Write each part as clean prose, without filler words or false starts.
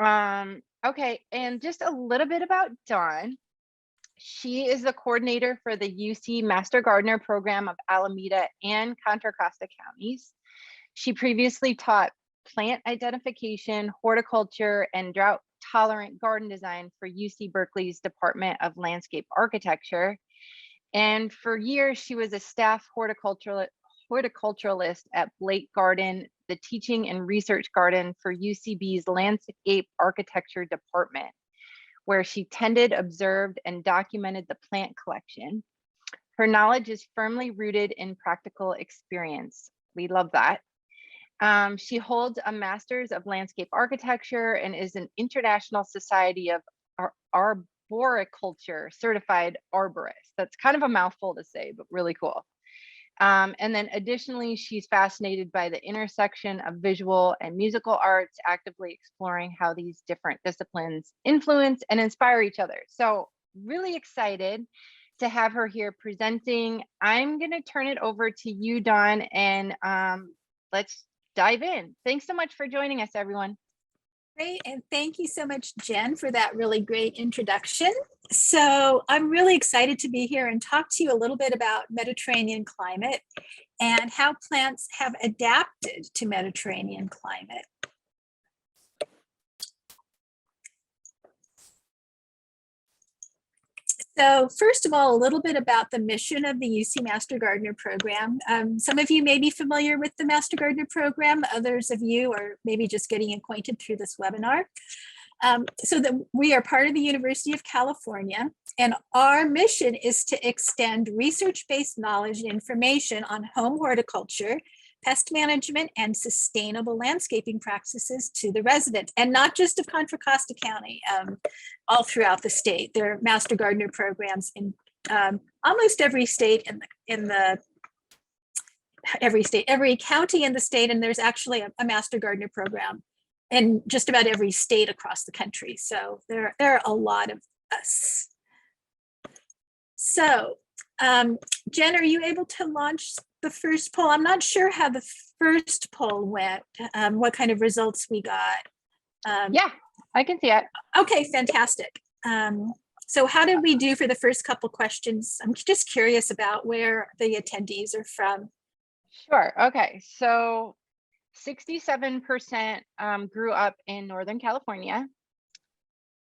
Okay, and just a little bit about Dawn. She is the coordinator for the UC Master Gardener program of Alameda and Contra Costa counties. She previously taught plant identification, horticulture, and drought-tolerant garden design for UC Berkeley's Department of Landscape Architecture. And for years, she was a staff horticulturalist at Blake Garden, the teaching and research garden for UCB's Landscape Architecture Department, where she tended, observed, and documented the plant collection. Her knowledge is firmly rooted in practical experience. We love that. She holds a Master's of Landscape Architecture and is an International Society of Arboriculture certified arborist. That's kind of a mouthful to say, but really cool. And then additionally, she's fascinated by the intersection of visual and musical arts, actively exploring how these different disciplines influence and inspire each other. So really excited to have her here presenting. I'm going to turn it over to you, Dawn, and let's dive in. Thanks so much for joining us, everyone. Great, and thank you so much, Jen, for that really great introduction. So I'm really excited to be here and talk to you a little bit about Mediterranean climate and how plants have adapted to Mediterranean climate. So first of all, a little bit about the mission of the UC Master Gardener program. Some of you may be familiar with the Master Gardener program. Others of you are maybe just getting acquainted through this webinar. We are part of the University of California, and our mission is to extend research-based knowledge and information on home horticulture, pest management, and sustainable landscaping practices to the residents, and not just of Contra Costa County, all throughout the state. There are Master Gardener programs in almost every state every county in the state, and there's actually a Master Gardener program in just about every state across the country. So there are a lot of us. So Jen, are you able to launch the first poll? I'm not sure how the first poll went, what kind of results we got. Yeah, I can see it. Okay, fantastic. So how did we do for the first couple questions? I'm just curious about where the attendees are from. Sure, okay, so 67% grew up in Northern California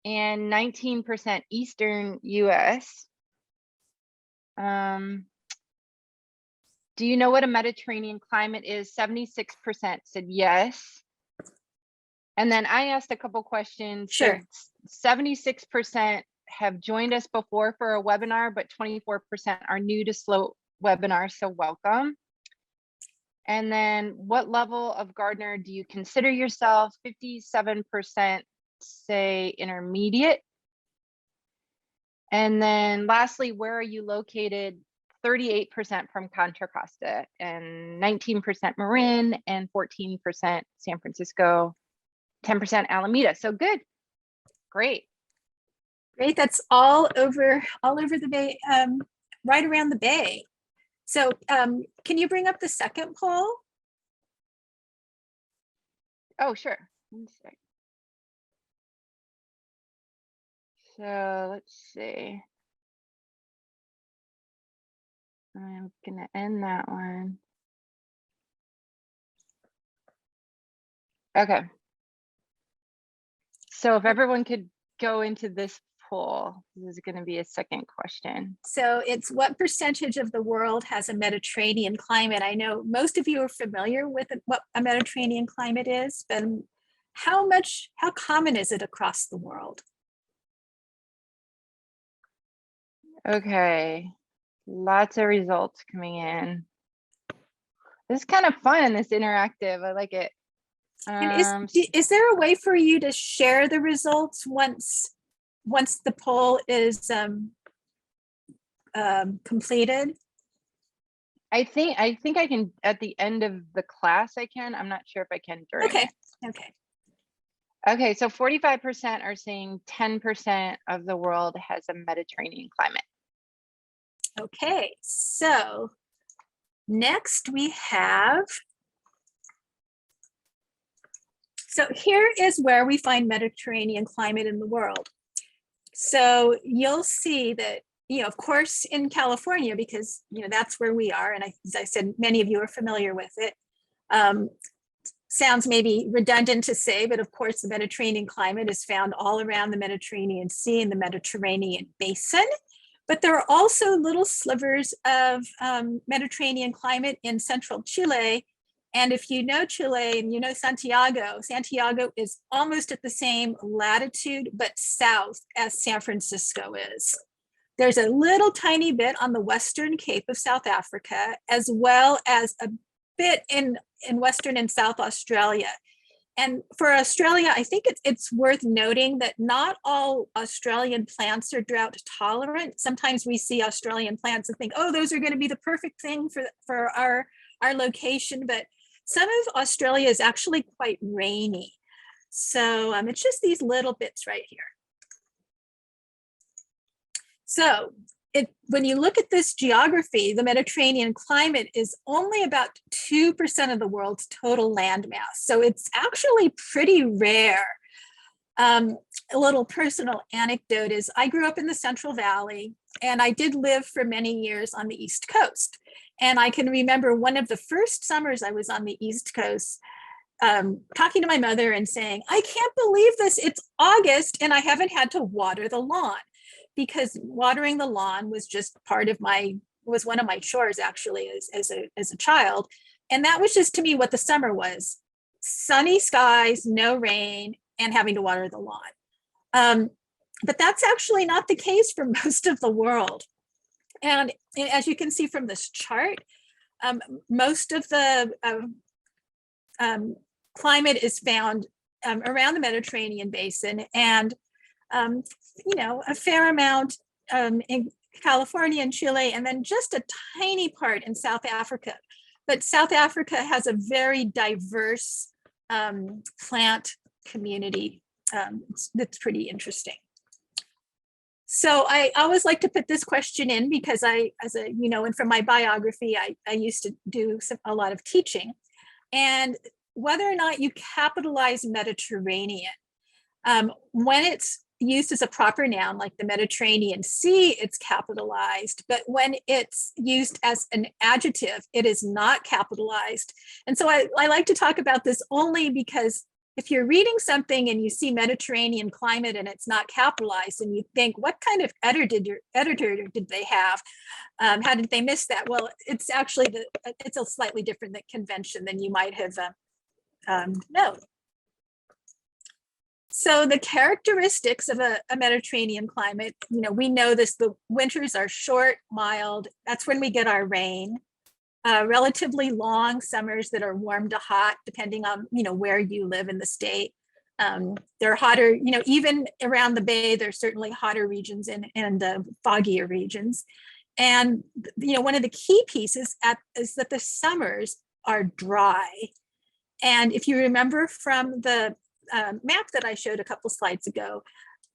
and 19% Eastern US. Do you know what a Mediterranean climate is? 76% said yes. And then I asked a couple questions. Sure. So 76% have joined us before for a webinar, but 24% are new to slow webinars, so welcome. And then what level of gardener do you consider yourself? 57% say intermediate. And then lastly, where are you located? 38% from Contra Costa and 19% Marin and 14% San Francisco, 10% Alameda. So good, great. Great, that's all over the bay, right around the bay. So can you bring up the second poll? Oh, sure. One sec. So let's see. I'm gonna end that one. Okay. So if everyone could go into this poll, this is gonna be a second question. So it's what percentage of the world has a Mediterranean climate? I know most of you are familiar with what a Mediterranean climate is, but how common is it across the world? Okay, lots of results coming in. This is kind of fun, this interactive, I like it. And is there a way for you to share the results once the poll is completed? I think I can at the end of the class. I can. I'm not sure if I can during. Okay. Okay. So 45% are saying 10% of the world has a Mediterranean climate. Okay. So next we have. So here is where we find Mediterranean climate in the world. So you'll see that, of course, in California, because, that's where we are. And as I said, many of you are familiar with it. Sounds maybe redundant to say, but of course, the Mediterranean climate is found all around the Mediterranean Sea and the Mediterranean basin. But there are also little slivers of Mediterranean climate in central Chile. And if you know Chile and you know Santiago, Santiago is almost at the same latitude, but south as San Francisco is. There's a little tiny bit on the Western Cape of South Africa, as well as a bit in Western and South Australia. And for Australia, I think it's worth noting that not all Australian plants are drought tolerant. Sometimes we see Australian plants and think, oh, those are going to be the perfect thing for our location. But some of Australia is actually quite rainy. So it's just these little bits right here. So when you look at this geography, the Mediterranean climate is only about 2% of the world's total land mass. So it's actually pretty rare. A little personal anecdote is I grew up in the Central Valley, and I did live for many years on the East Coast. And I can remember one of the first summers I was on the East Coast, talking to my mother and saying, I can't believe this, it's August and I haven't had to water the lawn. Because watering the lawn was just was one of my chores actually as a child. And that was just to me what the summer was: sunny skies, no rain, and having to water the lawn. But that's actually not the case for most of the world. And as you can see from this chart, most of the climate is found around the Mediterranean basin, and a fair amount in California and Chile, and then just a tiny part in South Africa. But South Africa has a very diverse plant community that's pretty interesting. So I always like to put this question in because and from my biography, I used to do a lot of teaching. And whether or not you capitalize Mediterranean, when it's used as a proper noun, like the Mediterranean Sea, it's capitalized, but when it's used as an adjective, it is not capitalized. And so I like to talk about this only because if you're reading something and you see Mediterranean climate and it's not capitalized, and you think, what kind of editor did they have? How did they miss that? Well, it's actually it's a slightly different convention than you might have known. So the characteristics of a Mediterranean climate, we know this: the winters are short, mild. That's when we get our rain. Relatively long summers that are warm to hot, depending on where you live in the state. They're hotter, even around the bay. There's certainly hotter regions and foggier regions. And one of the key pieces is that the summers are dry. And if you remember from the map that I showed a couple slides ago,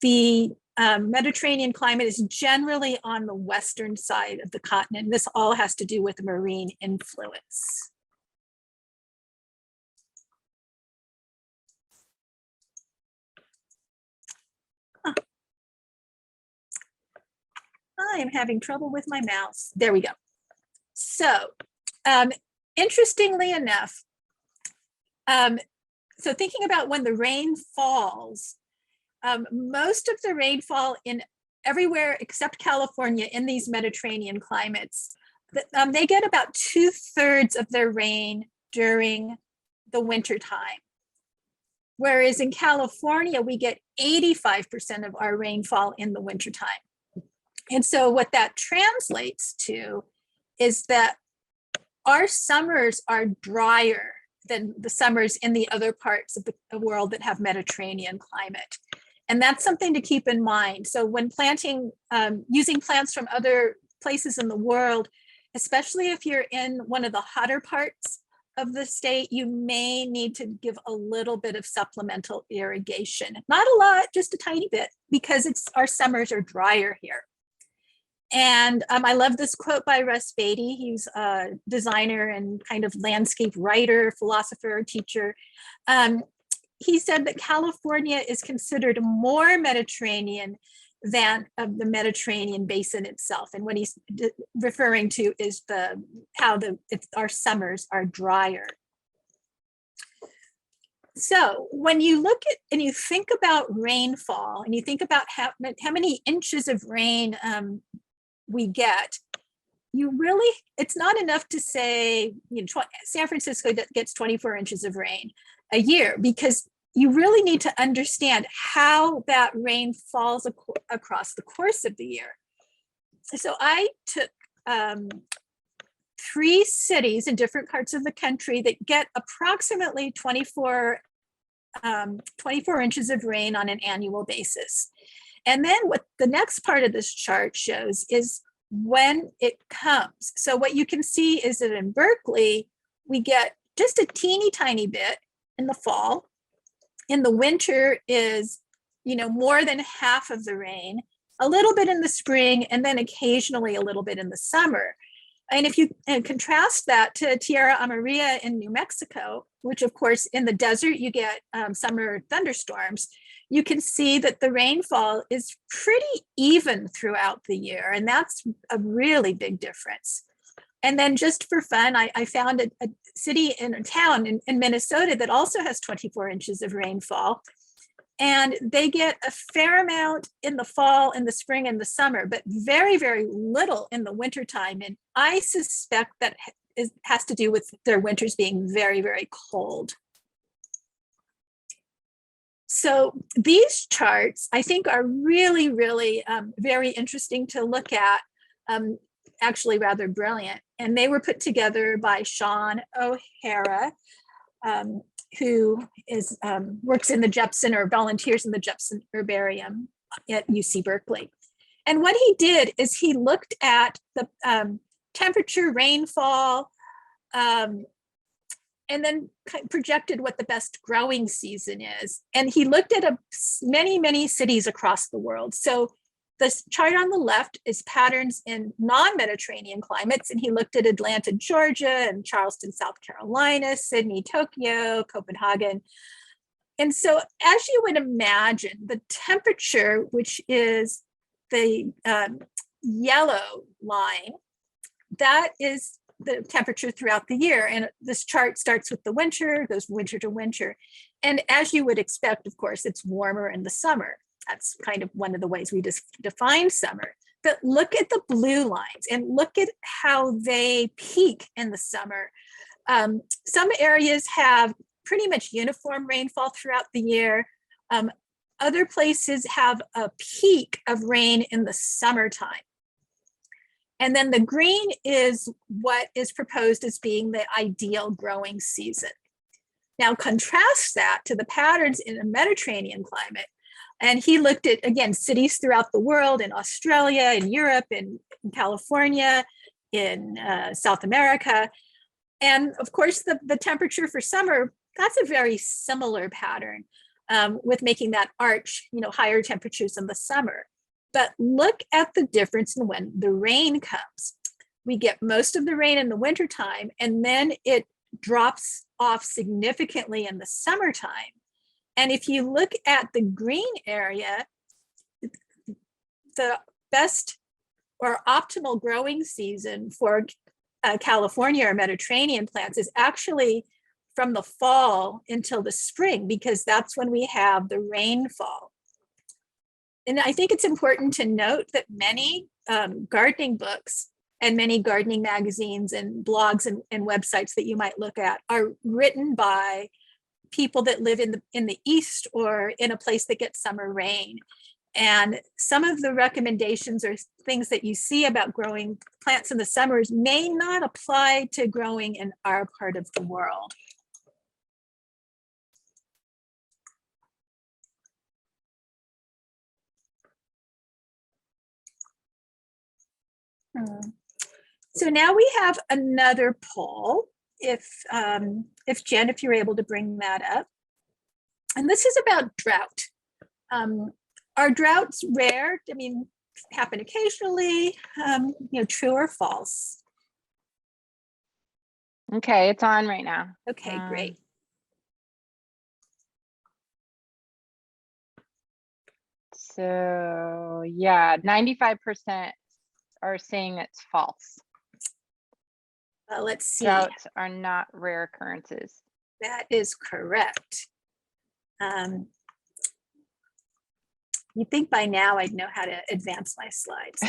the Mediterranean climate is generally on the western side of the continent. This all has to do with marine influence. I am having trouble with my mouse. There we go. So interestingly enough, so thinking about when the rain falls, most of the rainfall in everywhere except California in these Mediterranean climates, they get about 2/3 of their rain during the winter time. Whereas in California, we get 85% of our rainfall in the wintertime. And so what that translates to is that our summers are drier than the summers in the other parts of the world that have Mediterranean climate. And that's something to keep in mind. So when planting, using plants from other places in the world, especially if you're in one of the hotter parts of the state, you may need to give a little bit of supplemental irrigation. Not a lot, just a tiny bit, because our summers are drier here. And I love this quote by Russ Beatty. He's a designer and kind of landscape writer, philosopher, teacher. he said that California is considered more Mediterranean than of the Mediterranean basin itself. And what he's referring to is how our summers are drier. So when you look at and you think about rainfall and you think about how many inches of rain we get, it's not enough to say, San Francisco gets 24 inches of rain a year, because you really need to understand how that rain falls across the course of the year. So I took 3 cities in different parts of the country that get approximately 24 inches of rain on an annual basis. And then what the next part of this chart shows is when it comes. So what you can see is that in Berkeley, we get just a teeny tiny bit in the fall. In the winter is, more than half of the rain, a little bit in the spring, and then occasionally a little bit in the summer. And if you contrast that to Tierra Amarilla in New Mexico, which of course in the desert you get summer thunderstorms, you can see that the rainfall is pretty even throughout the year. And that's a really big difference. And then just for fun, I found a city in a town in Minnesota that also has 24 inches of rainfall. And they get a fair amount in the fall, in the spring, and the summer, but very, very little in the wintertime. And I suspect that has to do with their winters being very, very cold. So these charts, I think, are really, really very interesting to look at, actually rather brilliant. And they were put together by Sean O'Hara, who works in the Jepson or volunteers in the Jepson Herbarium at UC Berkeley. And what he did is he looked at the temperature, rainfall, and then projected what the best growing season is. And he looked at many, many cities across the world. So this chart on the left is patterns in non-Mediterranean climates, and he looked at Atlanta, Georgia, and Charleston, South Carolina, Sydney, Tokyo, Copenhagen. And so as you would imagine, the temperature, which is the yellow line, that is the temperature throughout the year. And this chart starts with the winter, goes winter to winter. And as you would expect, of course, it's warmer in the summer. That's kind of one of the ways we just define summer. But look at the blue lines and look at how they peak in the summer. Some areas have pretty much uniform rainfall throughout the year. Other places have a peak of rain in the summertime. And then the green is what is proposed as being the ideal growing season. Now contrast that to the patterns in a Mediterranean climate. And he looked at, again, cities throughout the world, in Australia, in Europe, in California, in South America. And of course, the temperature for summer, that's a very similar pattern with making that arch, higher temperatures in the summer. But look at the difference in when the rain comes. We get most of the rain in the wintertime, and then it drops off significantly in the summertime. And if you look at the green area, the best or optimal growing season for California or Mediterranean plants is actually from the fall until the spring, because that's when we have the rainfall. And I think it's important to note that many gardening books and many gardening magazines and blogs and websites that you might look at are written by people that live in the East or in a place that gets summer rain. And some of the recommendations or things that you see about growing plants in the summers may not apply to growing in our part of the world. So now we have another poll. If Jen, if you're able to bring that up. And this is about drought. Are droughts rare? I mean, happen occasionally, true or false? Okay, it's on right now. Okay, great. So yeah, 95% are saying it's false. Let's see. Droughts are not rare occurrences. That is correct. You'd think by now I'd know how to advance my slides.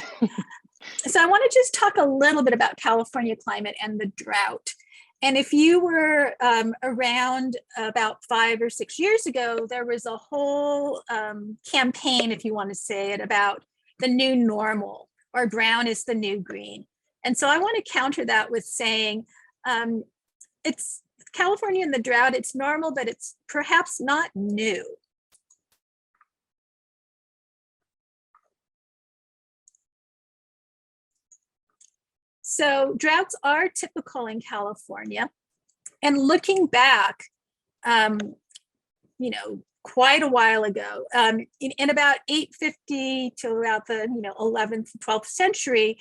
So I want to just talk a little bit about California climate and the drought. And if you were around about 5 or 6 years ago, there was a whole campaign, if you want to say it, about the new normal, or brown is the new green. And so I want to counter that with saying it's California and the drought, it's normal, but it's perhaps not new. So droughts are typical in California. And looking back, quite a while ago, in about 850 to about the 11th, 12th century,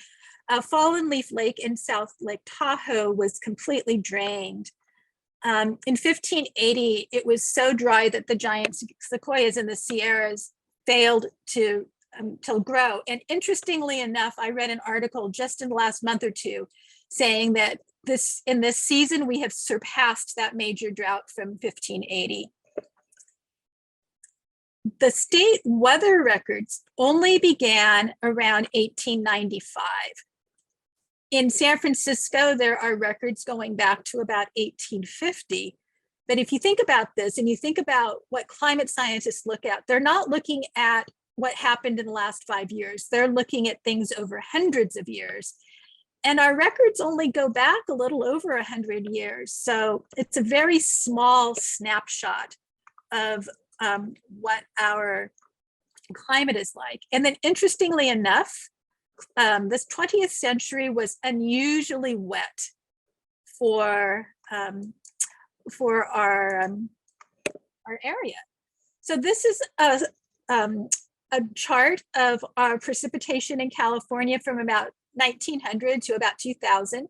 Fallen Leaf Lake in South Lake Tahoe was completely drained. In 1580, it was so dry that the giant sequoias in the Sierras failed to grow. And interestingly enough, I read an article just in the last month or two saying that in this season, we have surpassed that major drought from 1580. The state weather records only began around 1895. In San Francisco, there are records going back to about 1850. But if you think about this and you think about what climate scientists look at, they're not looking at what happened in the last 5 years. They're looking at things over hundreds of years. And our records only go back a little over 100 years. So it's a very small snapshot of what our climate is like. And then interestingly enough, this 20th century was unusually wet for our area. So this is a chart of our precipitation in California from about 1900 to about 2000.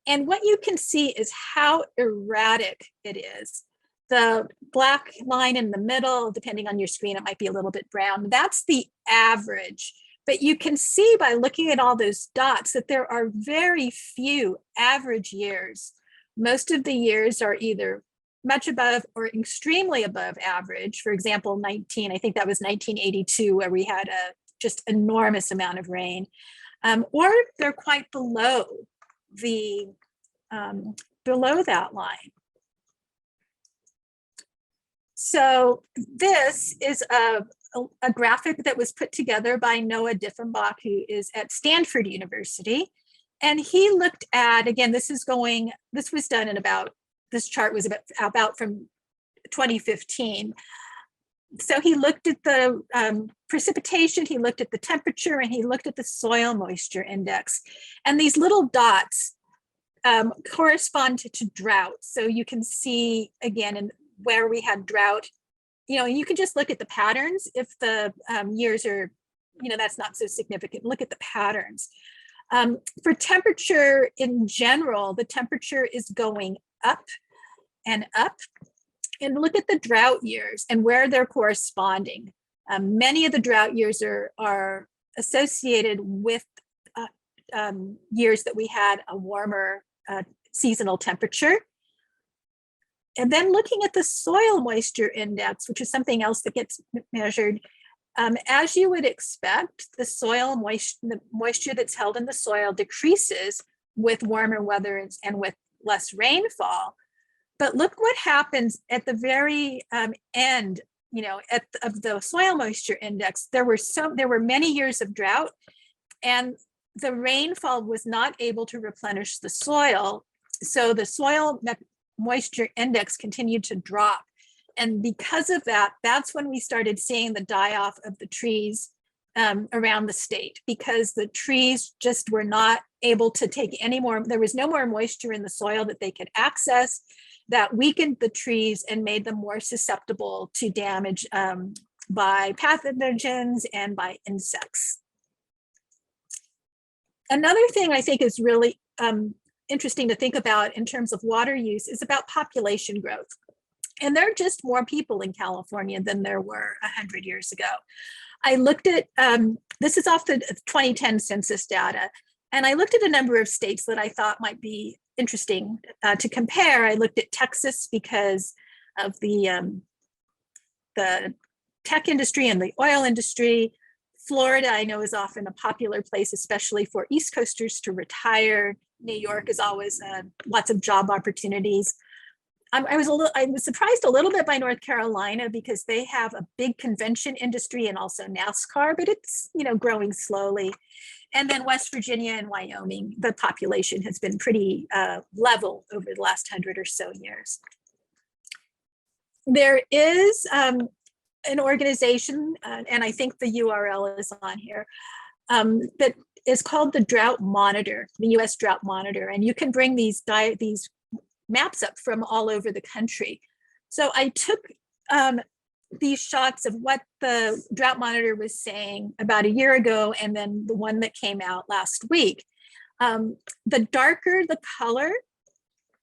And what you can see is how erratic it is. The black line in the middle, depending on your screen, it might be a little bit brown. That's the average. But you can see by looking at all those dots that there are very few average years. Most of the years are either much above or extremely above average. For example, I think that was 1982, where we had a just enormous amount of rain, or they're quite below that line. So this is a graphic that was put together by Noah Diffenbach, who is at Stanford University. And he looked at, again, this was done in this chart was about from 2015. So he looked at the precipitation, he looked at the temperature, and he looked at the soil moisture index. And these little dots correspond to drought. So you can see, again, where we had drought, you can just look at the patterns. If the years are, that's not so significant, look at the patterns. For temperature in general, the temperature is going up and up. And look at the drought years and where they're corresponding. Many of the drought years are associated with years that we had a warmer seasonal temperature. And then looking at the soil moisture index, which is something else that gets measured, as you would expect, the moisture that's held in the soil decreases with warmer weather and with less rainfall. But look what happens at the very end, of the soil moisture index. There were many years of drought, and the rainfall was not able to replenish the soil. So the soil moisture index continued to drop. And because of that, that's when we started seeing the die-off of the trees around the state, because the trees just were not able to take any more, there was no more moisture in the soil that they could access. That weakened the trees and made them more susceptible to damage by pathogens and by insects. Another thing I think is really interesting to think about in terms of water use is about population growth. And there are just more people in California than there were 100 years ago. I looked at, this is off the 2010 census data, and I looked at a number of states that I thought might be interesting to compare. I looked at Texas because of the tech industry and the oil industry. Florida, I know, is often a popular place, especially for East Coasters to retire. New York is always lots of job opportunities. I was surprised a little bit by North Carolina because they have a big convention industry and also NASCAR, but it's, you know, growing slowly. And then West Virginia and Wyoming, the population has been pretty level over the last 100 or so years. There is an organization, and I think the URL is on here, that is called the Drought Monitor, the US Drought Monitor, and you can bring these maps up from all over the country. So I took these shots of what the Drought Monitor was saying about a year ago, and then the one that came out last week. The darker the color,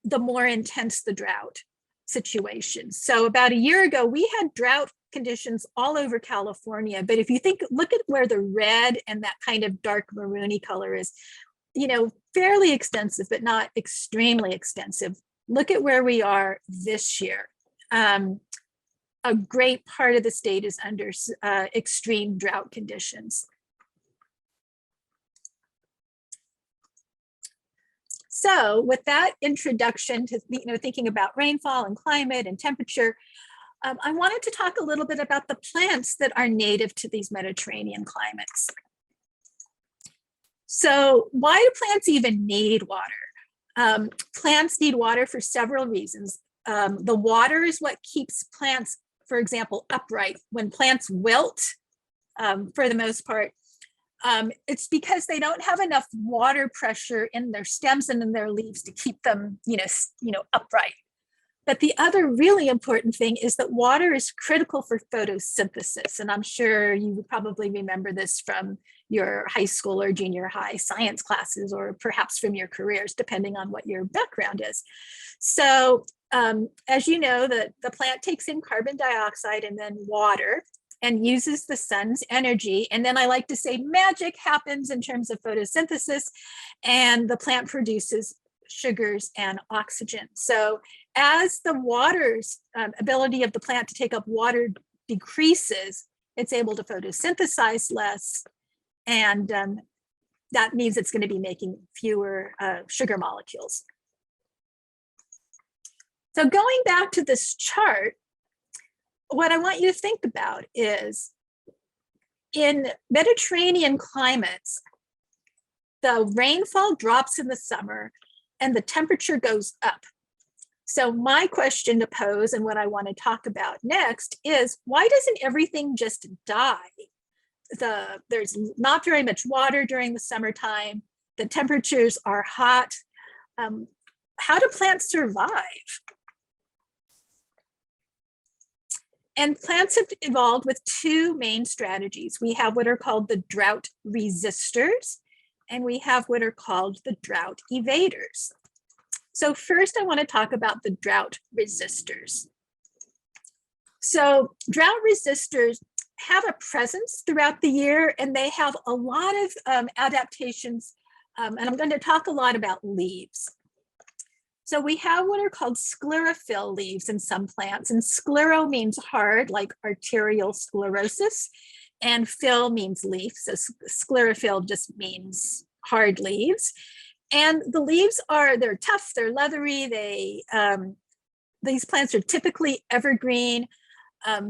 the more intense the drought situation. So about a year ago, we had drought conditions all over California, but if you look at where the red and that kind of dark maroony color is, you know, fairly extensive, but not extremely extensive. Look at where we are this year. A great part of the state is under extreme drought conditions. So with that introduction to, you know, thinking about rainfall and climate and temperature, I wanted to talk a little bit about the plants that are native to these Mediterranean climates. So why do plants even need water? Plants need water for several reasons. The water is what keeps plants, for example, upright. When plants wilt, for the most part, it's because they don't have enough water pressure in their stems and in their leaves to keep them, upright. But the other really important thing is that water is critical for photosynthesis. And I'm sure you would probably remember this from your high school or junior high science classes, or perhaps from your careers, depending on what your background is. So as you know, the plant takes in carbon dioxide and then water and uses the sun's energy. And then I like to say magic happens in terms of photosynthesis, and the plant produces sugars and oxygen. So as the water's ability of the plant to take up water decreases, it's able to photosynthesize less, and that means it's going to be making fewer sugar molecules. So going back to this chart, what I want you to think about is in Mediterranean climates, the rainfall drops in the summer and the temperature goes up. So my question to pose, and what I want to talk about next, is why doesn't everything just die? There's not very much water during the summertime. The temperatures are hot. How do plants survive? And plants have evolved with two main strategies. We have what are called the drought resistors, and we have what are called the drought evaders. So first I want to talk about the drought resistors. So drought resistors have a presence throughout the year, and they have a lot of adaptations, and I'm going to talk a lot about leaves. So we have what are called sclerophyll leaves in some plants, and sclero means hard, like arterial sclerosis, and phyll means leaf. So sclerophyll just means hard leaves. And the leaves they're tough, they're leathery, these plants are typically evergreen.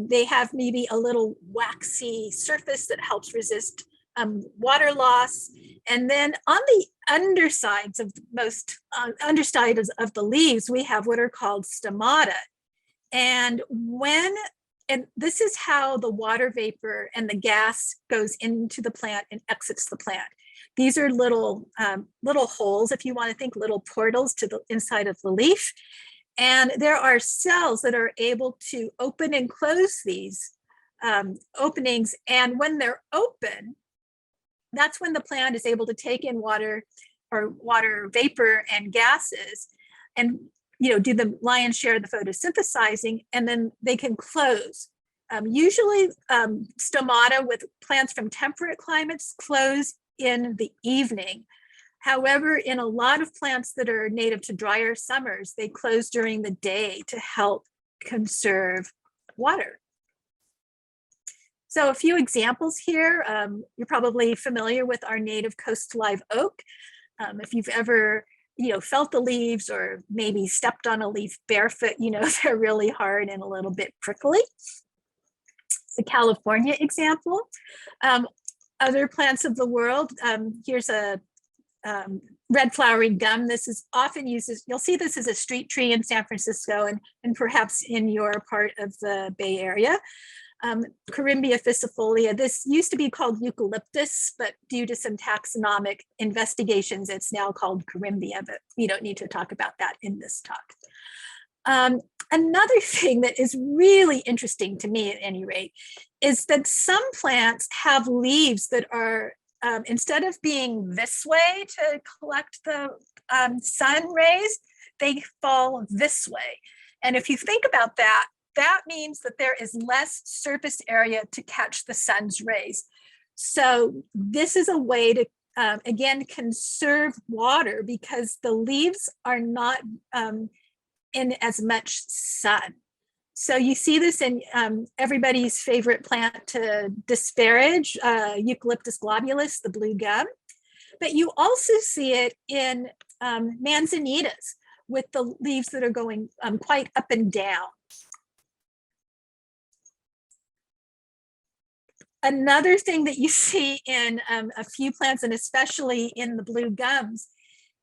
They have maybe a little waxy surface that helps resist water loss. And then on the undersides of of the leaves, we have what are called stomata. And this is how the water vapor and the gas goes into the plant and exits the plant. These are little holes, if you want to think, little portals to the inside of the leaf. And there are cells that are able to open and close these openings. And when they're open, that's when the plant is able to take in water or water vapor and gases. And do the lion's share of the photosynthesizing, and then they can close. Usually stomata with plants from temperate climates close in the evening. However, in a lot of plants that are native to drier summers, they close during the day to help conserve water. So a few examples here. You're probably familiar with our native coast live oak. If you've ever felt the leaves or maybe stepped on a leaf barefoot, they're really hard and a little bit prickly. It's a California example. Other plants of the world, here's a red flowering gum. This is often used as, you'll see this as a street tree in San Francisco and perhaps in your part of the Bay Area. Corymbia ficifolia. This used to be called eucalyptus, but due to some taxonomic investigations, it's now called Corymbia, but we don't need to talk about that in this talk. Another thing that is really interesting to me at any rate is that some plants have leaves that are, instead of being this way to collect the sun rays, they fall this way. And if you think about that, that means that there is less surface area to catch the sun's rays. So this is a way to, again, conserve water because the leaves are not in as much sun. So you see this in everybody's favorite plant to disparage, Eucalyptus globulus, the blue gum. But you also see it in manzanitas with the leaves that are going quite up and down. Another thing that you see in a few plants, and especially in the blue gums,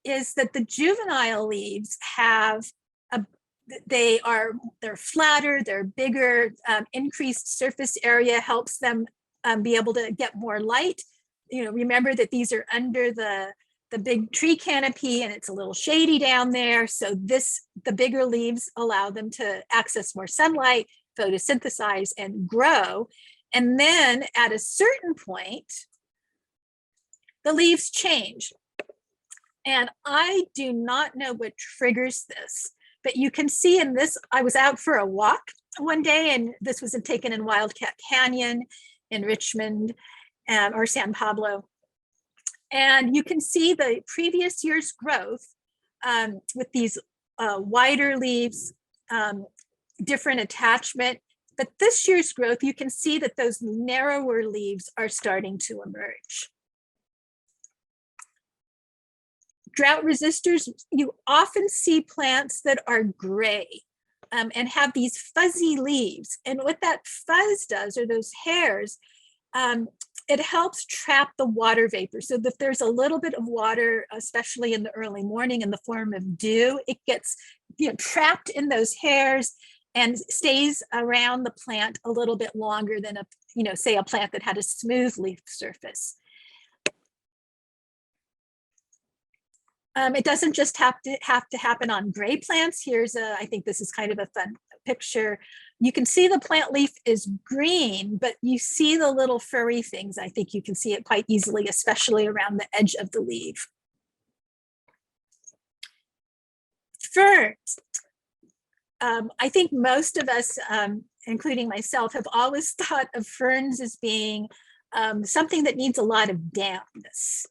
is that the juvenile leaves have they're flatter, they're bigger, increased surface area helps them be able to get more light. Remember that these are under the big tree canopy and it's a little shady down there. So the bigger leaves allow them to access more sunlight, photosynthesize and grow. And then at a certain point, the leaves change. And I do not know what triggers this. But you can see in this, I was out for a walk one day, and this was taken in Wildcat Canyon in Richmond or San Pablo. And you can see the previous year's growth with these wider leaves, different attachment. But this year's growth, you can see that those narrower leaves are starting to emerge. Drought resistors, you often see plants that are gray and have these fuzzy leaves. And what that fuzz does, or those hairs, it helps trap the water vapor. So if there's a little bit of water, especially in the early morning in the form of dew, it gets trapped in those hairs and stays around the plant a little bit longer than say a plant that had a smooth leaf surface. It doesn't just have to happen on gray plants. I think this is kind of a fun picture. You can see the plant leaf is green, but you see the little furry things. I think you can see it quite easily, especially around the edge of the leaf. Ferns. I think most of us, including myself, have always thought of ferns as being something that needs a lot of dampness.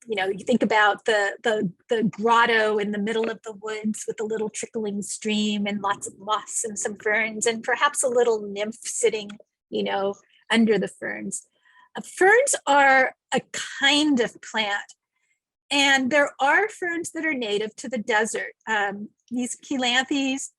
You think about the grotto in the middle of the woods with a little trickling stream and lots of moss and some ferns and perhaps a little nymph sitting, under the ferns. Ferns are a kind of plant, and there are ferns that are native to the desert. These Cheilanthes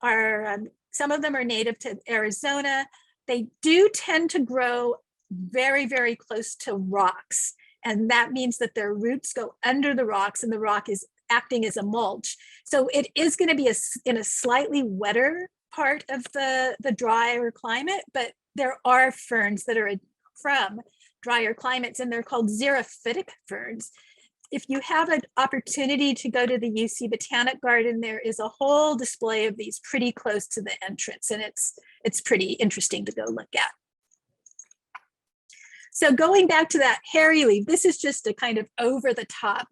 are, some of them are native to Arizona. They do tend to grow very, very close to rocks. And that means that their roots go under the rocks and the rock is acting as a mulch. So it is going to be in a slightly wetter part of the drier climate, but there are ferns that are from drier climates and they're called xerophytic ferns. If you have an opportunity to go to the UC Botanic Garden, there is a whole display of these pretty close to the entrance, and it's pretty interesting to go look at. So going back to that hairy leaf, this is just a kind of over the top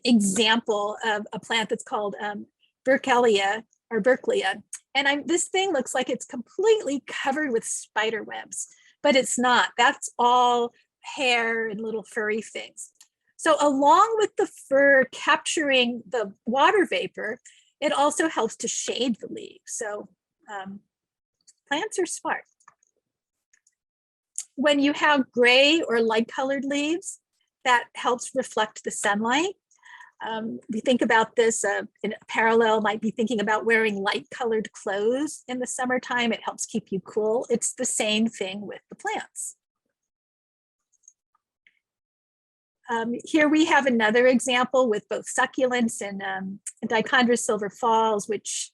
example of a plant that's called Berkelia or Berkelia. And this thing looks like it's completely covered with spider webs, but it's not. That's all hair and little furry things. So along with the fur capturing the water vapor, it also helps to shade the leaves. So plants are smart. When you have gray or light colored leaves, that helps reflect the sunlight. We think about this in a parallel, might be thinking about wearing light colored clothes in the summertime. It helps keep you cool. It's the same thing with the plants. Here we have another example with both succulents and Dichondra silver falls, which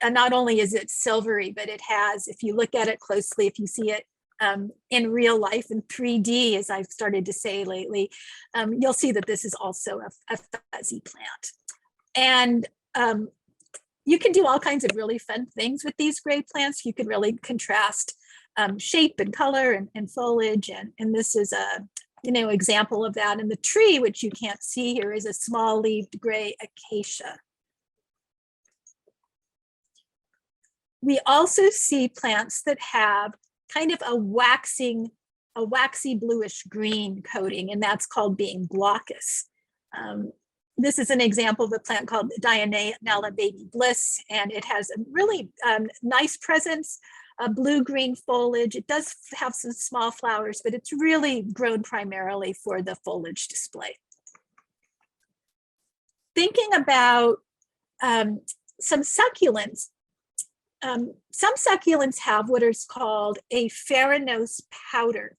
not only is it silvery, but it has, if you look at it closely, if you see it in real life in 3D, as I've started to say lately, you'll see that this is also a fuzzy plant. And you can do all kinds of really fun things with these gray plants. You can really contrast shape and color and foliage. And this is a example of that. And the tree, which you can't see here, is a small-leaved gray acacia. We also see plants that have kind of a waxy bluish green coating, and that's called being glaucous. This is an example of a plant called Dianella baby bliss, and it has a really nice presence, blue-green foliage. It does have some small flowers, but it's really grown primarily for the foliage display. Thinking about some succulents, some succulents have what is called a farrinose powder.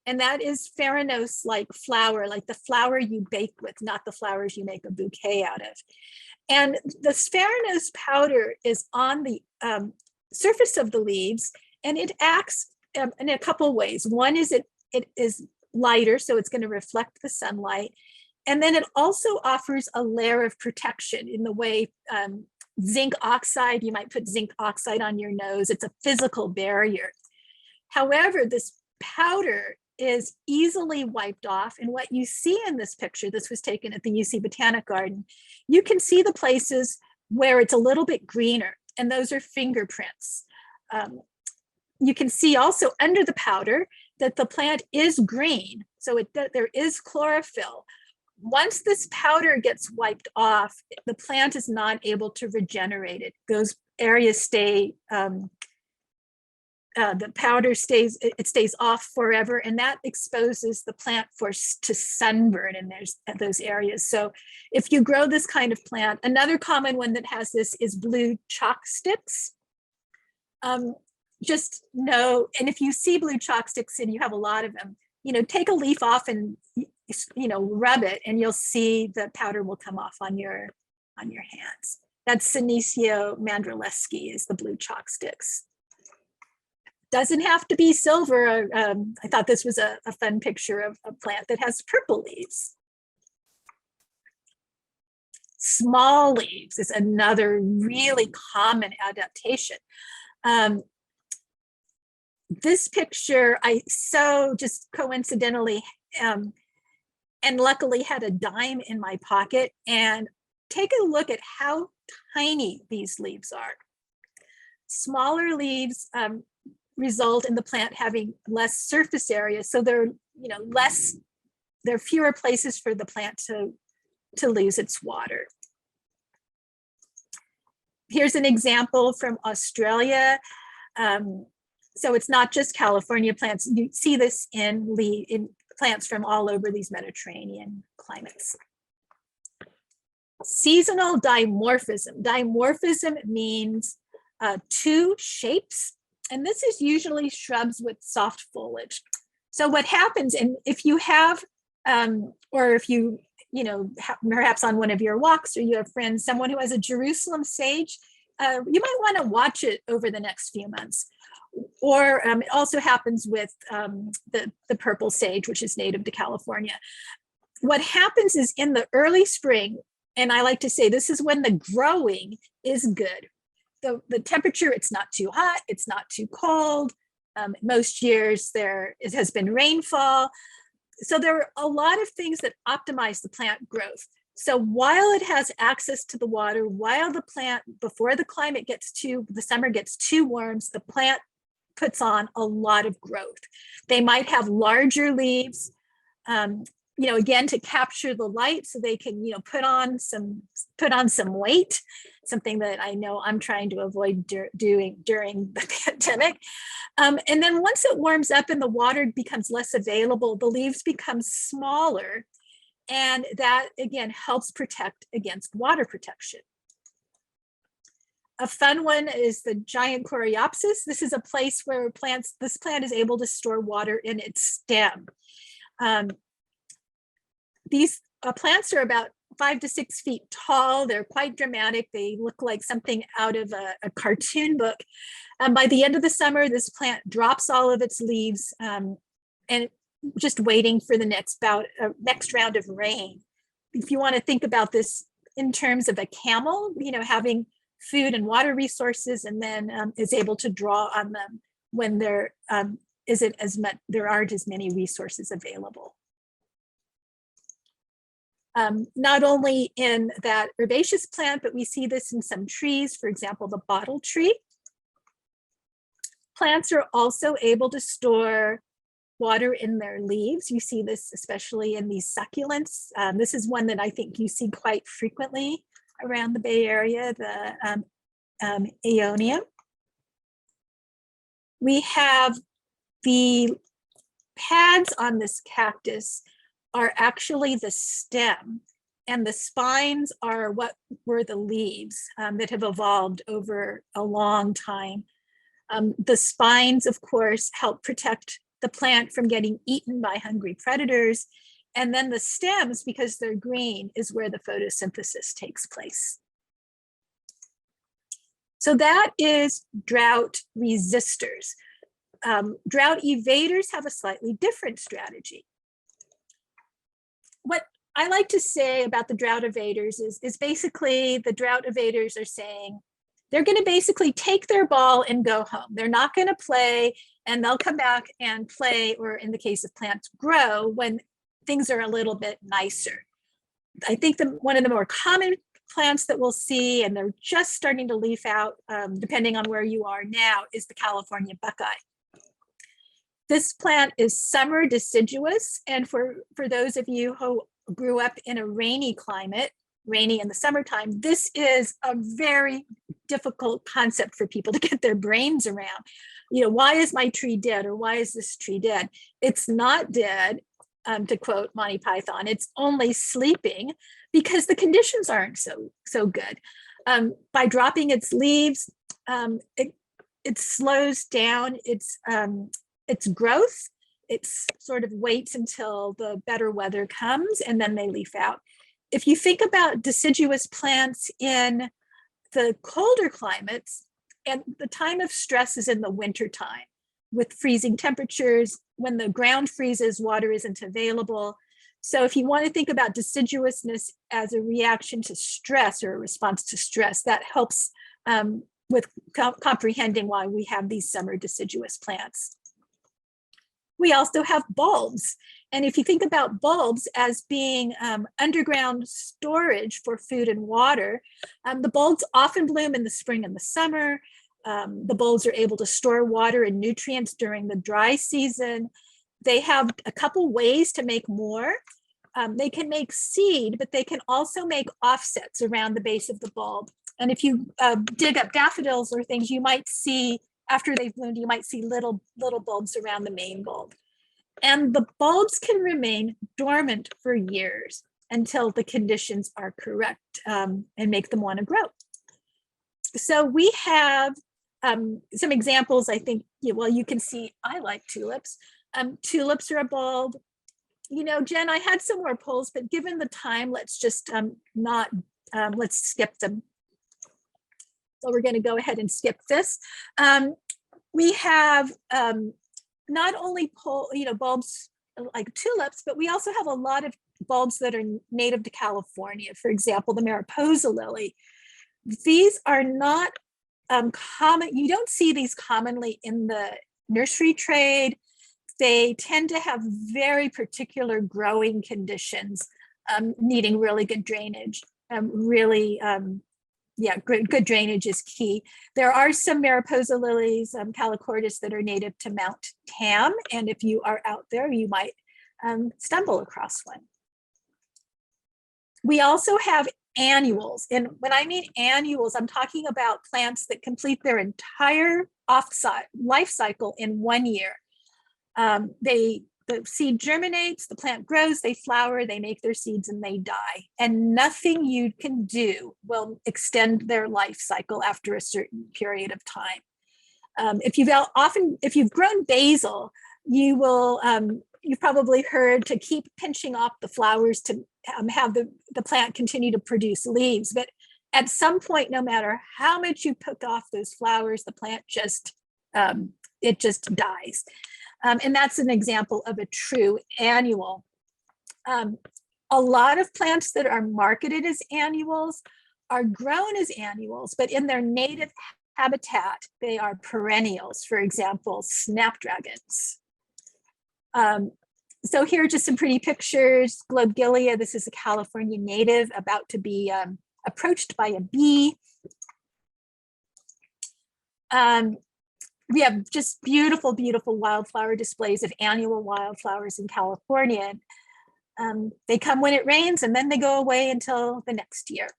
And that is farrinose like flour, like the flour you bake with, not the flowers you make a bouquet out of. And the farrinose powder is on the surface of the leaves, and it acts in a couple ways. One is it is lighter, so it's going to reflect the sunlight. And then it also offers a layer of protection in the way zinc oxide, you might put zinc oxide on your nose. It's a physical barrier. However, this powder is easily wiped off. And what you see in this picture, this was taken at the UC Botanic Garden, you can see the places where it's a little bit greener, and those are fingerprints. You can see also under the powder that the plant is green, so there is chlorophyll. Once this powder gets wiped off, the plant is not able to regenerate it. Those areas stay, the powder stays off forever, and that exposes the plant to sunburn in those areas. So if you grow this kind of plant, another common one that has this is blue chalk sticks. Just know, and if you see blue chalk sticks and you have a lot of them, take a leaf off and rub it, and you'll see the powder will come off on your hands. That's Senecio mandrillesci, is the blue chalk sticks. Doesn't have to be silver. I thought this was a fun picture of a plant that has purple leaves. Small leaves is another really common adaptation. This picture, I so just coincidentally and luckily had a dime in my pocket, and take a look at how tiny these leaves are. Smaller leaves result in the plant having less surface area, so there are fewer places for the plant to lose its water. Here's an example from Australia. So it's not just California plants. You see this in plants from all over these Mediterranean climates. Seasonal dimorphism. Dimorphism means two shapes, and this is usually shrubs with soft foliage. So what happens, and if you have, or if you perhaps on one of your walks, or you have friends, someone who has a Jerusalem sage, you might want to watch it over the next few months. Or it also happens with the purple sage, which is native to California. What happens is in the early spring, and I like to say this is when the growing is good. The temperature, it's not too hot, it's not too cold. Most years it has been rainfall. So there are a lot of things that optimize the plant growth. So while it has access to the water, while the plant, before the summer gets too warm, the plant puts on a lot of growth. They might have larger leaves, again, to capture the light so they can, put on some weight, something that I know I'm trying to avoid doing during the pandemic. And then once it warms up and the water becomes less available, the leaves become smaller. And that, again, helps protect against water protection. A fun one is the giant Coreopsis. This is a place where this plant is able to store water in its stem. These plants are about 5 to 6 feet tall. They're quite dramatic. They look like something out of a cartoon book. By the end of the summer, this plant drops all of its leaves and just waiting for the next round of rain. If you want to think about this in terms of a camel, having food and water resources, and then is able to draw on them when there aren't as many resources available. Not only in that herbaceous plant, but we see this in some trees, for example, the bottle tree. Plants are also able to store water in their leaves. You see this especially in these succulents. This is one that I think you see quite frequently around the Bay Area, the Aeonium. We have the pads on this cactus are actually the stem, and the spines are what were the leaves that have evolved over a long time. The spines, of course, help protect the plant from getting eaten by hungry predators. And then the stems, because they're green, is where the photosynthesis takes place. So that is drought resistors. Drought evaders have a slightly different strategy. What I like to say about the drought evaders is basically the drought evaders are saying they're going to basically take their ball and go home. They're not going to play, and they'll come back and play, or in the case of plants, grow when things are a little bit nicer. I think one of the more common plants that we'll see, and they're just starting to leaf out, depending on where you are now, is the California Buckeye. This plant is summer deciduous, and for those of you who grew up in a rainy climate, rainy in the summertime, this is a very difficult concept for people to get their brains around. Why is my tree dead, or why is this tree dead? It's not dead, to quote Monty Python, it's only sleeping because the conditions aren't so good. By dropping its leaves, it slows down its growth. It sort of waits until the better weather comes, and then they leaf out. If you think about deciduous plants in the colder climates, and the time of stress is in the winter time with freezing temperatures. When the ground freezes, water isn't available. So if you want to think about deciduousness as a reaction to stress or a response to stress, that helps with comprehending why we have these summer deciduous plants. We also have bulbs. And if you think about bulbs as being underground storage for food and water, the bulbs often bloom in the spring and the summer. The bulbs are able to store water and nutrients during the dry season. They have a couple ways to make more. They can make seed, but they can also make offsets around the base of the bulb. And if you dig up daffodils or things, you might see, after they've bloomed, you might see little bulbs around the main bulb. And the bulbs can remain dormant for years until the conditions are correct and make them want to grow. So we have some examples, I think, you can see I like tulips. Tulips are a bulb. Jen, I had some more polls, but given the time, let's just let's skip them. So we're going to go ahead and skip this. We have not only bulbs like tulips, but we also have a lot of bulbs that are native to California. For example, the Mariposa lily. These are not common. You don't see these commonly in the nursery trade. They tend to have very particular growing conditions needing really good drainage. Yeah, good drainage is key. There are some Mariposa lilies, calicortis, that are native to Mount Tam, and if you are out there, you might stumble across one. We also have annuals, and when I mean annuals, I'm talking about plants that complete their entire life cycle in 1 year. The seed germinates, the plant grows, they flower, they make their seeds, and they die. And nothing you can do will extend their life cycle after a certain period of time. If you've grown basil, you've probably heard to keep pinching off the flowers to have the plant continue to produce leaves. But at some point, no matter how much you pick off those flowers, the plant just dies. And that's an example of a true annual. A lot of plants that are marketed as annuals are grown as annuals, but in their native habitat, they are perennials. For example, snapdragons. So here are just some pretty pictures. Globegilia, this is a California native about to be approached by a bee. We have just beautiful, beautiful wildflower displays of annual wildflowers in California. They come when it rains and then they go away until the next year.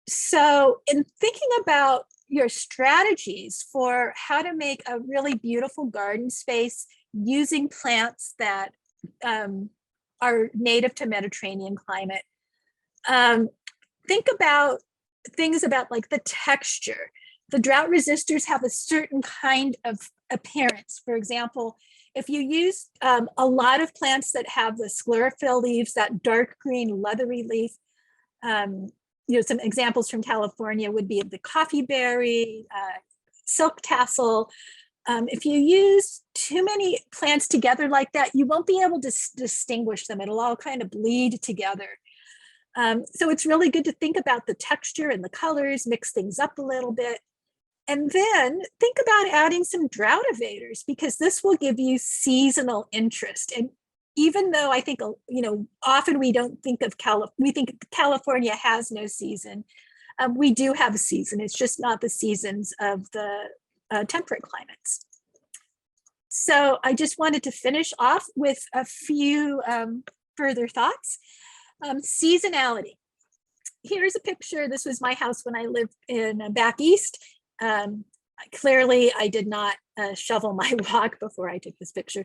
So in thinking about your strategies for how to make a really beautiful garden space using plants that are native to Mediterranean climate, think about things about like the texture. The drought resistors have a certain kind of appearance. For example, if you use a lot of plants that have the sclerophyll leaves, that dark green leathery leaf, some examples from California would be the coffee berry, silk tassel. If you use too many plants together like that, you won't be able to distinguish them. It'll all kind of bleed together. So it's really good to think about the texture and the colors, mix things up a little bit. And then think about adding some drought evaders, because this will give you seasonal interest. And even though I think, often we don't think of we think California has no season. We do have a season. It's just not the seasons of the temperate climates. So I just wanted to finish off with a few further thoughts. Seasonality. Here's a picture. This was my house when I lived in back east. Clearly, I did not shovel my walk before I took this picture,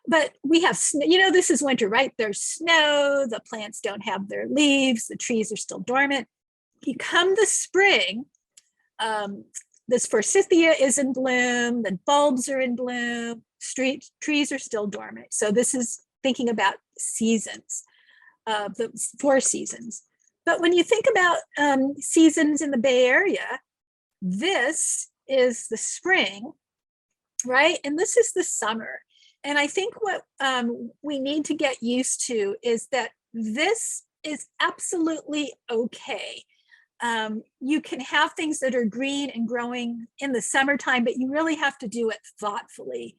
but we have snow. This is winter, right? There's snow, the plants don't have their leaves, the trees are still dormant. You come the spring, this forsythia is in bloom, the bulbs are in bloom, trees are still dormant. So this is thinking about seasons, the 4 seasons. But when you think about seasons in the Bay Area, this is the spring, right? And this is the summer. And I think what we need to get used to is that this is absolutely okay. You can have things that are green and growing in the summertime, but you really have to do it thoughtfully.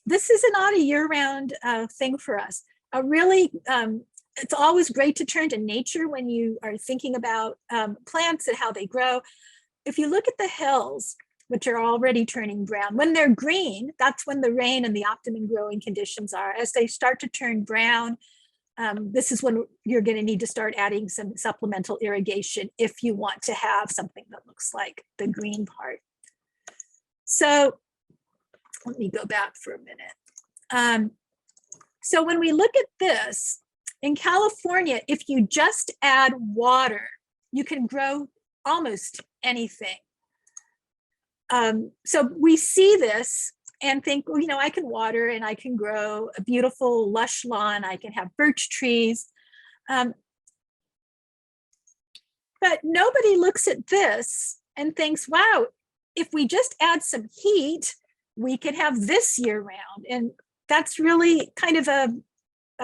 This is not a year-round thing for us. It's always great to turn to nature when you are thinking about plants and how they grow. If you look at the hills, which are already turning brown, when they're green, that's when the rain and the optimum growing conditions are. As they start to turn brown, this is when you're going to need to start adding some supplemental irrigation if you want to have something that looks like the green part. So let me go back for a minute. So when we look at this, in California, if you just add water, you can grow almost anything. So we see this and think, well, I can water and I can grow a beautiful lush lawn. I can have birch trees. But nobody looks at this and thinks, wow, if we just add some heat, we can have this year round. And that's really kind of a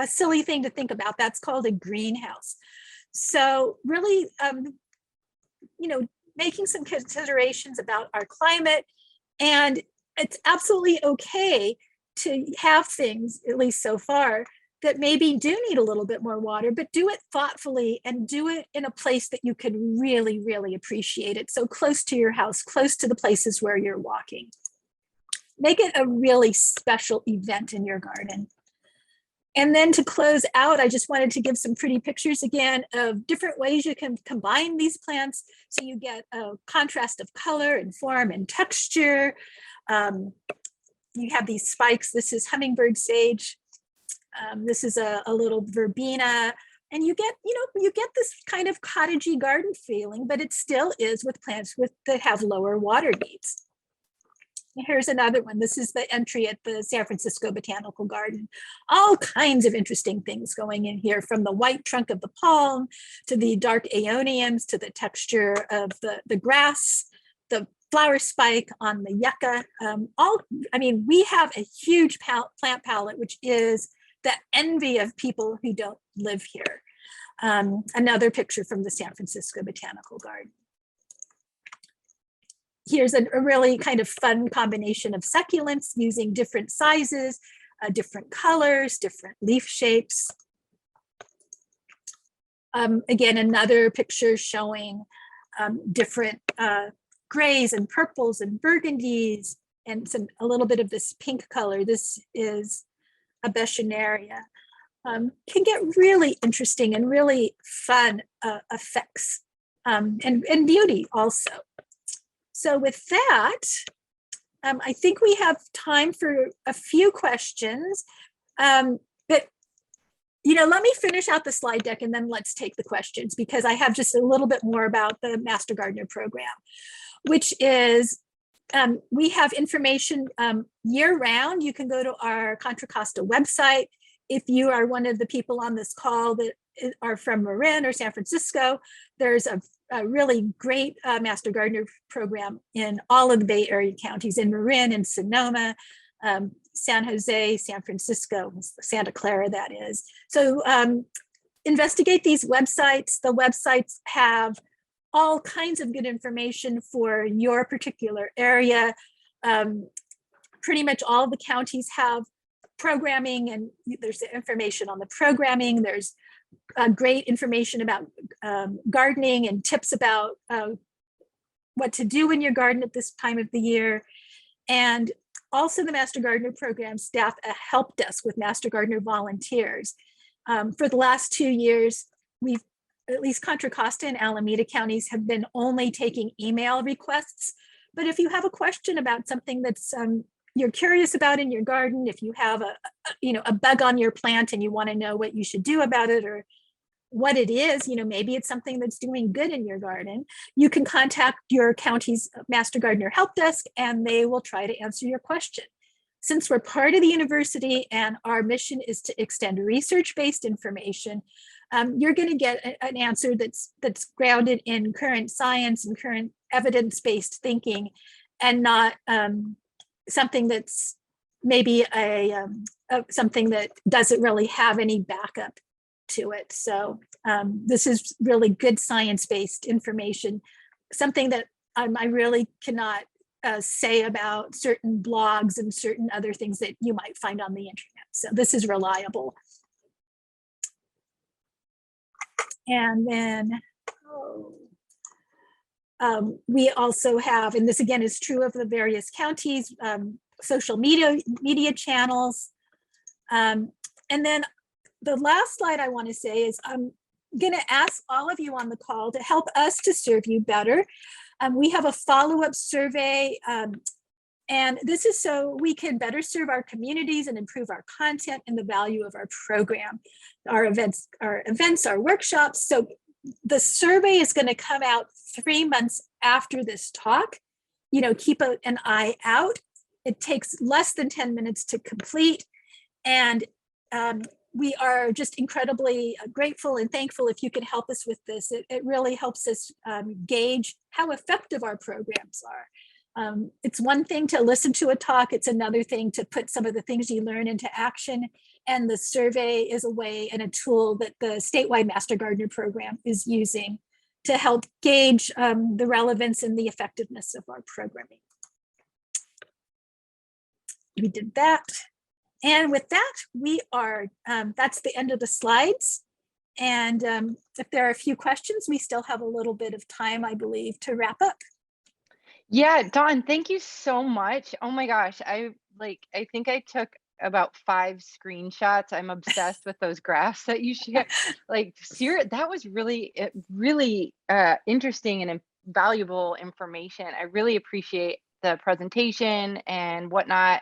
silly thing to think about. That's called a greenhouse. So really, making some considerations about our climate, and it's absolutely okay to have things, at least so far, that maybe do need a little bit more water, but do it thoughtfully and do it in a place that you can really, really appreciate it. So close to your house, close to the places where you're walking. Make it a really special event in your garden. And then to close out, I just wanted to give some pretty pictures again of different ways you can combine these plants so you get a contrast of color and form and texture. You have these spikes. This is hummingbird sage. This is a little verbena, and you get, you get this kind of cottagey garden feeling, but it still is with plants that have lower water needs. Here's another one. This is the entry at the San Francisco Botanical Garden. All kinds of interesting things going in here, from the white trunk of the palm to the dark aeoniums to the texture of the grass, the flower spike on the yucca. We have a huge plant palette, which is the envy of people who don't live here. Another picture from the San Francisco Botanical Garden. Here's a really kind of fun combination of succulents using different sizes, different colors, different leaf shapes. Again, another picture showing different grays and purples and burgundies and a little bit of this pink color. This is a Becheneria. Can get really interesting and really fun effects and beauty also. So with that, I think we have time for a few questions, but let me finish out the slide deck and then let's take the questions, because I have just a little bit more about the Master Gardener program, which is we have information year round. You can go to our Contra Costa website. If you are one of the people on this call that are from Marin or San Francisco, there's a really great Master Gardener program in all of the Bay Area counties, in Marin and Sonoma, San Jose, San Francisco, Santa Clara, that is. So investigate these websites. The websites have all kinds of good information for your particular area. Pretty much all the counties have programming, and there's information on the programming. There's great information about gardening and tips about what to do in your garden at this time of the year. And also the Master Gardener program staff a help desk with Master Gardener volunteers. For the last 2 years, we've, at least Contra Costa and Alameda counties, have been only taking email requests. But if you have a question about something that's you're curious about in your garden, if you have a bug on your plant and you want to know what you should do about it or what it is, maybe it's something that's doing good in your garden, you can contact your county's Master Gardener help desk and they will try to answer your question. Since we're part of the university and our mission is to extend research-based information, you're going to get an answer that's grounded in current science and current evidence-based thinking, and not something that's maybe something that doesn't really have any backup to it. So this is really good science-based information, something that I really cannot say about certain blogs and certain other things that you might find on the internet. So this is reliable. And then we also have, and this again is true of the various counties, social media channels. And then the last slide I want to say is I'm going to ask all of you on the call to help us to serve you better. We have a follow-up survey, and this is so we can better serve our communities and improve our content and the value of our program, our events, our workshops. So the survey is going to come out 3 months after this talk. Keep an eye out. It takes less than 10 minutes to complete. And we are just incredibly grateful and thankful if you can help us with this. It really helps us gauge how effective our programs are. It's one thing to listen to a talk. It's another thing to put some of the things you learn into action. And the survey is a way and a tool that the statewide Master Gardener program is using to help gauge the relevance and the effectiveness of our programming. We did that. And with that, we are, that's the end of the slides. And if there are a few questions, we still have a little bit of time, I believe, to wrap up. Yeah, Dawn, thank you so much. Oh my gosh, I think I took about 5 screenshots. I'm obsessed with those graphs that you share. Like, that was really interesting and valuable information. I really appreciate the presentation and whatnot.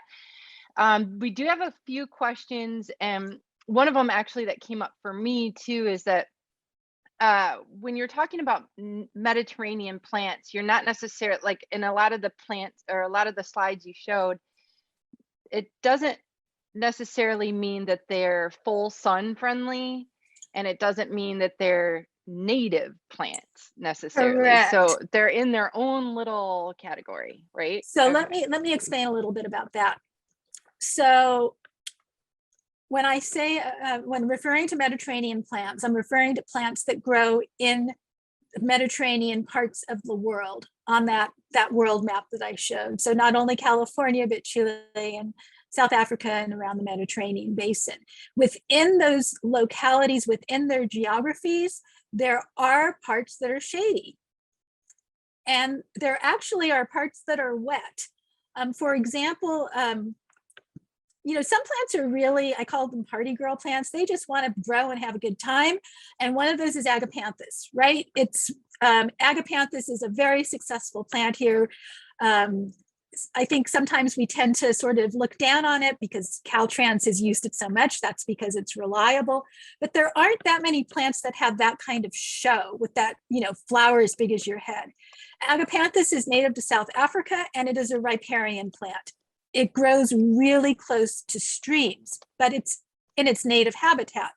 We do have a few questions, and one of them actually that came up for me too is that when you're talking about Mediterranean plants, you're not necessarily like in a lot of the plants or a lot of the slides you showed, it doesn't necessarily mean that they're full sun friendly, and it doesn't mean that they're native plants necessarily. Correct. So they're in their own little category, right? So Okay. let me explain a little bit about that. So when I say, when referring to Mediterranean plants, I'm referring to plants that grow in Mediterranean parts of the world on that world map that I showed. So not only California, but Chile and South Africa and around the Mediterranean basin. Within those localities, within their geographies, there are parts that are shady. And there actually are parts that are wet. For example, you know, some plants are really, I call them party girl plants. They just want to grow and have a good time. And one of those is agapanthus, right? It's agapanthus is a very successful plant here. I think sometimes we tend to sort of look down on it because Caltrans has used it so much. That's because it's reliable. But there aren't that many plants that have that kind of show with that, you know, flower as big as your head. Agapanthus is native to South Africa, and it is a riparian plant. It grows really close to streams, but it's in its native habitat.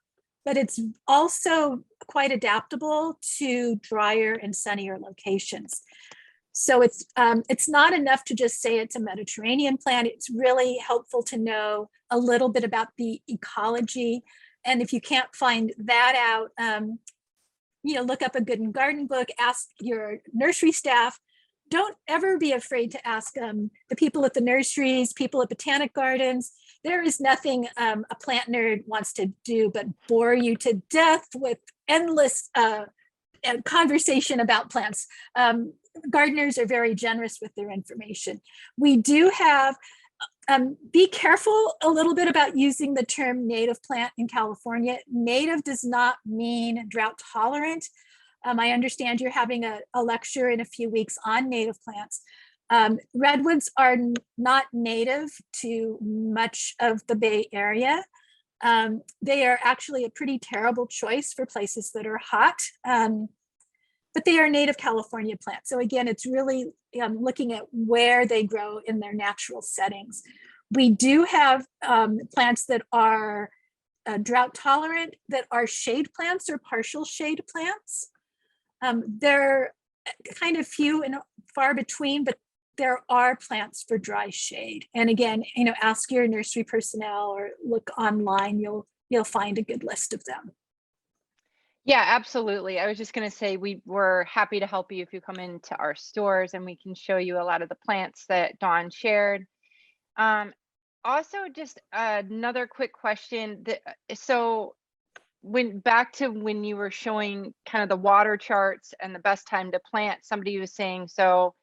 But it's also quite adaptable to drier and sunnier locations. So it's not enough to just say it's a Mediterranean plant. It's really helpful to know a little bit about the ecology. And if you can't find that out, you know, look up a Good and Garden book, ask your nursery staff. Don't ever be afraid to ask the people at the nurseries, people at botanic gardens. There is nothing a plant nerd wants to do but bore you to death with endless conversation about plants. Gardeners are very generous with their information. We do have, be careful a little bit about using the term native plant in California. Native does not mean drought tolerant. I understand you're having a lecture in a few weeks on native plants. Redwoods are not native to much of the Bay Area. They are actually a pretty terrible choice for places that are hot, but they are native California plants. So again, it's really looking at where they grow in their natural settings. We do have plants that are drought tolerant, that are shade plants or partial shade plants. They're kind of few and far between, but there are plants for dry shade. And again, you know, ask your nursery personnel or look online, you'll find a good list of them. Yeah, absolutely. I was just going to say we were happy to help you if you come into our stores, and we can show you a lot of the plants that Dawn shared. Also, just another quick question. So back to when you were showing kind of the water charts and the best time to plant, somebody was saying, so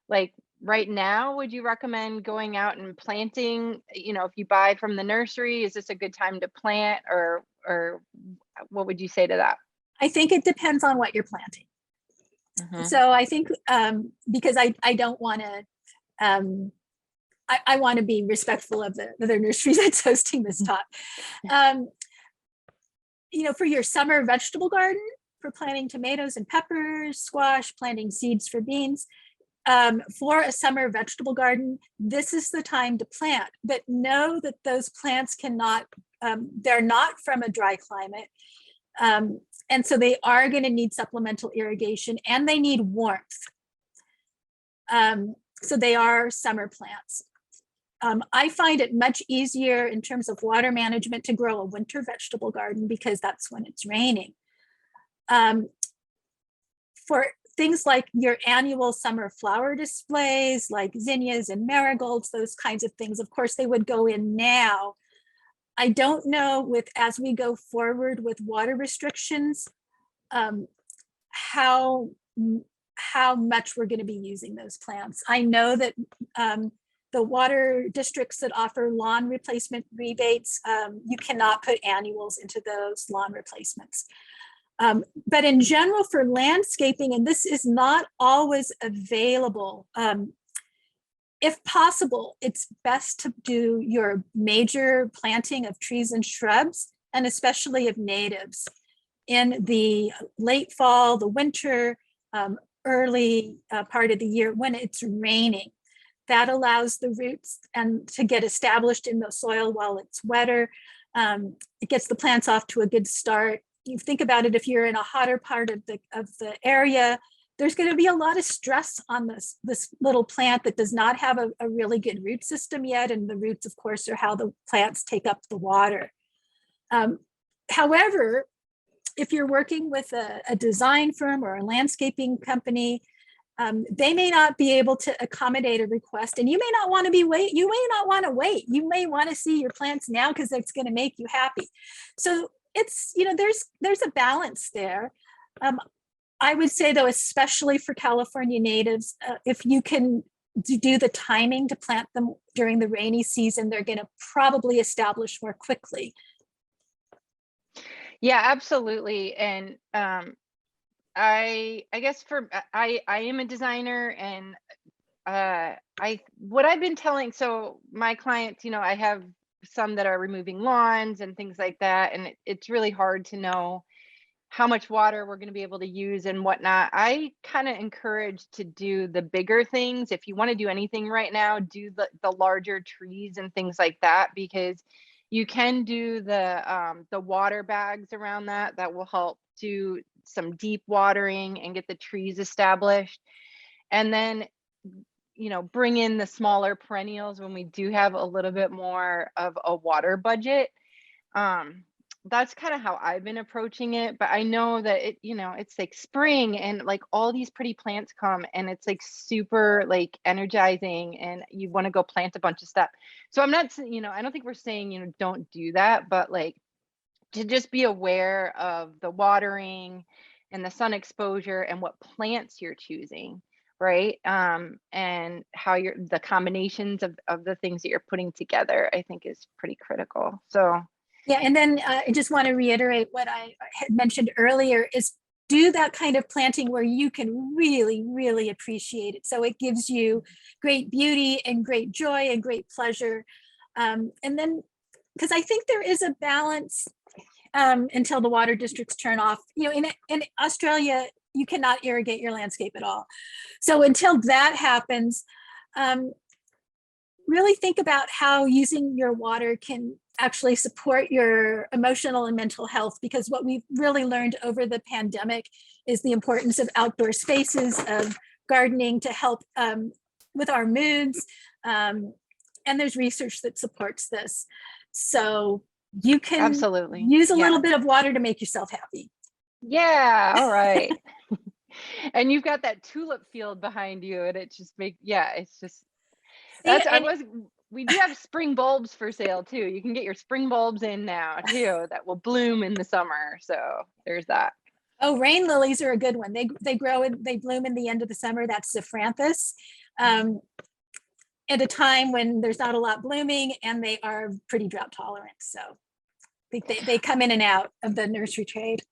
like right now, would you recommend going out and planting, you know, if you buy from the nursery, is this a good time to plant, or what would you say to that? I think it depends on what you're planting. Mm-hmm. So I think because I don't want to, I want to be respectful of the other nursery that's hosting this talk. You know, for your summer vegetable garden, for planting tomatoes and peppers, squash, planting seeds for beans, for a summer vegetable garden, this is the time to plant. But know that those plants cannot, they're not from a dry climate. And so they are going to need supplemental irrigation, and they need warmth. So they are summer plants. I find it much easier in terms of water management to grow a winter vegetable garden because that's when it's raining. For things like your annual summer flower displays, like zinnias and marigolds, those kinds of things, of course, they would go in now. I don't know as we go forward with water restrictions, how much we're going to be using those plants. I know that the water districts that offer lawn replacement rebates, you cannot put annuals into those lawn replacements. But in general, for landscaping, and this is not always available, if possible, it's best to do your major planting of trees and shrubs, and especially of natives, in the late fall, the winter, early part of the year when it's raining. That allows the roots to get established in the soil while it's wetter. It gets the plants off to a good start. You think about it, if you're in a hotter part of the area, there's going to be a lot of stress on this little plant that does not have a really good root system yet. And the roots, of course, are how the plants take up the water. However, if you're working with a design firm or a landscaping company, they may not be able to accommodate a request, and you may not want to you may not want to wait. You may want to see your plants now because it's going to make you happy. So it's, there's a balance there. I would say, though, especially for California natives, if you can do the timing to plant them during the rainy season, they're going to probably establish more quickly. Yeah, absolutely. And I guess I am a designer, and what I've been telling, so my clients, I have some that are removing lawns and things like that, and it's really hard to know how much water we're going to be able to use and whatnot. I kind of encourage to do the bigger things. If you want to do anything right now, do the larger trees and things like that, because you can do the water bags around that will help do some deep watering and get the trees established. And then, bring in the smaller perennials when we do have a little bit more of a water budget. That's kind of how I've been approaching it. But I know that it's like spring, and like all these pretty plants come, and it's like super like energizing, and you want to go plant a bunch of stuff. So I'm not, I don't think we're saying, don't do that, but like to just be aware of the watering and the sun exposure and what plants you're choosing, right? And how the combinations of the things that you're putting together, I think, is pretty critical. So yeah, and then I just want to reiterate what I had mentioned earlier, is do that kind of planting where you can really, really appreciate it. So it gives you great beauty and great joy and great pleasure. And then, because I think there is a balance until the water districts turn off. In Australia, you cannot irrigate your landscape at all. So until that happens, really think about how using your water can actually support your emotional and mental health, because what we've really learned over the pandemic is the importance of outdoor spaces, of gardening to help with our moods. And there's research that supports this. So you can absolutely use a little bit of water to make yourself happy. Yeah, all right. And you've got that tulip field behind you, and it just it's just, we do have spring bulbs for sale too. You can get your spring bulbs in now too, that will bloom in the summer. So there's that. Oh, rain lilies are a good one. They grow and they bloom in the end of the summer. That's Zephranthus. At a time when there's not a lot blooming, and they are pretty drought tolerant. So they come in and out of the nursery trade.